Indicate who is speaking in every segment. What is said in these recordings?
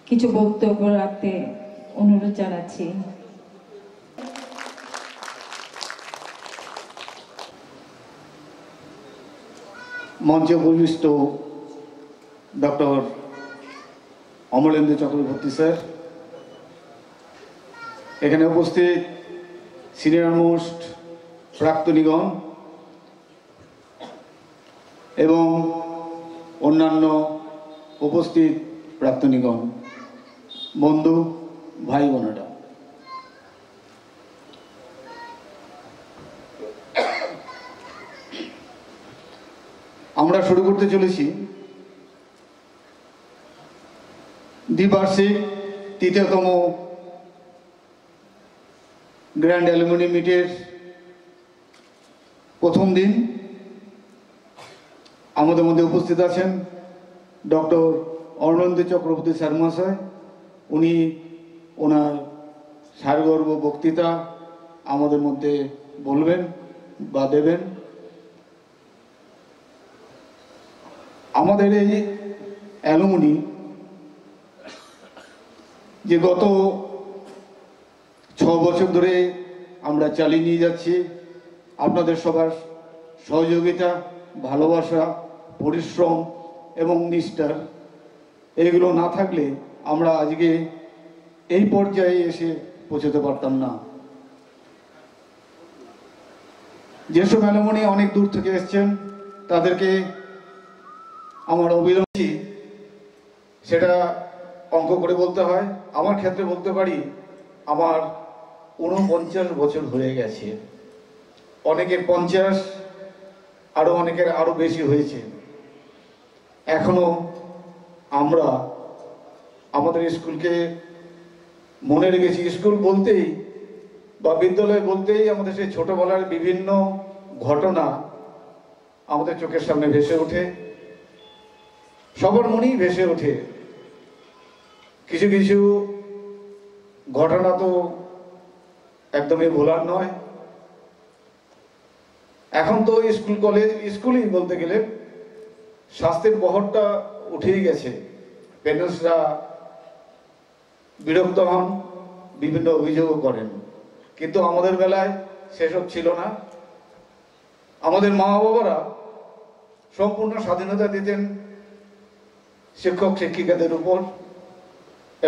Speaker 1: কিছু বক্তব্য রাখতে অনুরোধ জানাচ্ছি।
Speaker 2: মঞ্চে উপবিষ্ট ডক্টর অমলেন্দু চক্রবর্তী স্যার, এখানে উপস্থিত সিনিয়র মোস্ট প্রাক্তনীগণ এবং অন্যান্য উপস্থিত প্রাক্তনীগণ, বন্ধু, ভাই বোনেরা, আমরা শুরু করতে চলেছি দ্বিবার্ষিক তৃতীয়তম গ্র্যান্ড অ্যালুমিনি মিটের প্রথম দিন। আমাদের মধ্যে উপস্থিত আছেন ডক্টর অমলেন্দু চক্রবর্তী স্যার মহাশয়। উনি ওনার সারগর্ব বক্তৃতা আমাদের মধ্যে বলবেন বা দেবেন। আমাদের এই অ্যালুমিনি যে গত 6 বছর ধরে আমরা চালিয়ে নিয়ে যাচ্ছি, আপনাদের সবার সহযোগিতা, ভালোবাসা, পরিশ্রম এবং নিষ্ঠা, এগুলো না থাকলে আমরা আজকে এই পর্যায়ে এসে পৌঁছতে পারতাম না। যেসব অ্যালুমিনি অনেক দূর থেকে এসছেন তাদেরকে আমার অভিনন্দন। সেটা অঙ্ক করে বলতে হয়। আমার ক্ষেত্রে বলতে পারি আমার 49 বছর হয়ে গেছে। অনেকের 50, আরো অনেকের আরো বেশি হয়েছে। এখনো আমরা আমাদের স্কুলকে মনে রেখেছি। স্কুল বলতেই বা বিদ্যালয় বলতেই আমাদের সেই ছোটবেলার বিভিন্ন ঘটনা আমাদের চোখের সামনে ভেসে ওঠে, সবার মনেই ভেসে ওঠে। কিছু কিছু ঘটনা তো একদমই ভোলার নয়। এখন তো স্কুল কলেজ, স্কুলই বলতে গেলে স্বাস্থ্যের বহরটা উঠেই গেছে। প্যারেন্টসরা বিরক্ত হন, বিভিন্ন অভিযোগও করেন, কিন্তু আমাদের বেলায় সেসব ছিল না। আমাদের মা বাবারা সম্পূর্ণ স্বাধীনতা দিতেন শিক্ষক শিক্ষিকাদের উপর,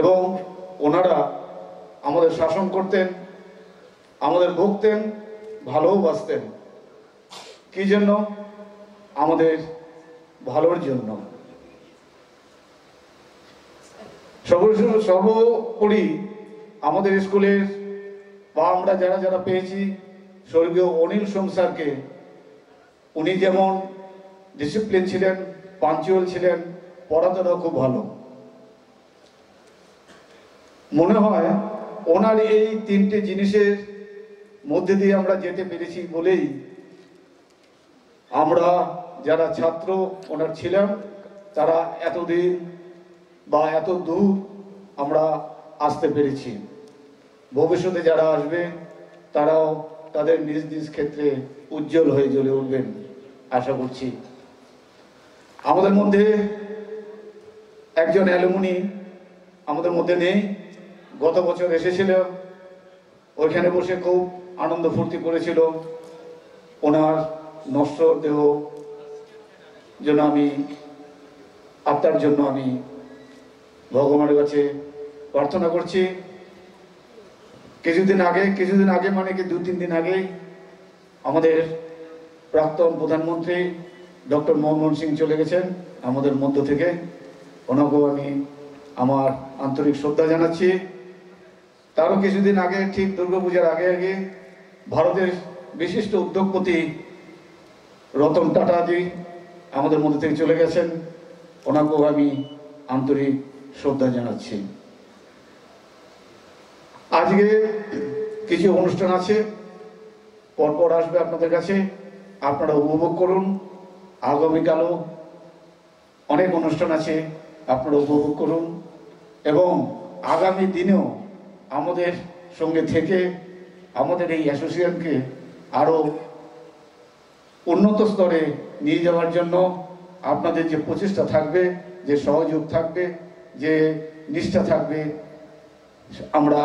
Speaker 2: এবং ওনারা আমাদের শাসন করতেন, আমাদের বকতেন, ভালোবাসতেন। কি জন্য? আমাদের ভালোর জন্য। সর্বোপরি আমাদের স্কুলের বা আমরা যারা যারা পেয়েছি, স্বর্গীয় অনিল সোম স্যারকে, উনি যেমন ডিসিপ্লিন ছিলেন, পাঞ্চুয়াল ছিলেন, পড়াতেও খুব ভালো। মনে হয় ওনার এই 3টে জিনিসের মধ্যে দিয়ে আমরা যেতে পেরেছি বলেই আমরা যারা ছাত্র ওনার ছিলাম তারা এতদিন বা এত দূর আমরা আসতে পেরেছি। ভবিষ্যতে যারা আসবে তারাও তাদের নিজ নিজ ক্ষেত্রে উজ্জ্বল হয়ে জ্বলে উঠবেন আশা করছি। আমাদের মধ্যে একজন অ্যালুমিনি আমাদের মধ্যে নেই, গত বছর এসেছিল, ওইখানে বসে খুব আনন্দ ফুর্তি করেছিল। ওনার নশ্বর দেহ জন্য আমি, আত্মার জন্য আমি ভগবানের কাছে প্রার্থনা করছি। কিছুদিন আগে মানে কি 2-3 দিন আগে আমাদের প্রাক্তন প্রধানমন্ত্রী ডক্টর মনমোহন সিং চলে গেছেন আমাদের মধ্য থেকে। ওনাকেও আমি আমার আন্তরিক শ্রদ্ধা জানাচ্ছি। তারও কিছুদিন আগে, ঠিক দুর্গাপূজার আগে ভারতের বিশিষ্ট উদ্যোগপতি রতন টাটাজি আমাদের মধ্যে থেকে চলে গেছেন। ওনাকেও আমি আন্তরিক শ্রদ্ধা জানাচ্ছি। আজকে কিছু অনুষ্ঠান আছে, পরপর আসবে আপনাদের কাছে, আপনারা উপভোগ করুন। আগামীকালও অনেক অনুষ্ঠান আছে, আপনারা উপভোগ করুন এবং আগামী দিনেও আমাদের সঙ্গে থেকে আমাদের এই অ্যাসোসিয়েশনকে আরো উন্নত স্তরে নিয়ে যাওয়ার জন্য আপনাদের যে প্রচেষ্টা থাকবে, যে সহযোগ থাকবে, যে নিষ্ঠা থাকবে আমরা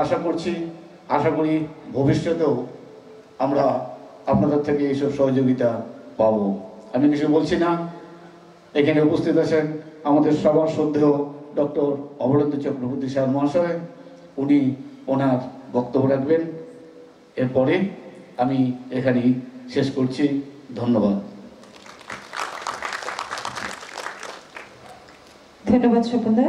Speaker 2: আশা করি ভবিষ্যতেও আমরা আপনাদের থেকে এইসব সহযোগিতা পাবো। আমি কিছু বলছি না, এখানে উপস্থিত আছেন আমাদের সবার শ্রদ্ধেয় ডক্টর অমরেন্দ্র চক্রবর্তী স্যার মহাশয়, উনি ওনার বক্তব্য রাখবেন। এরপরে আমি এখানেই শেষ করছি। ধন্যবাদ।
Speaker 1: ধন্যবাদ স্বপন দা।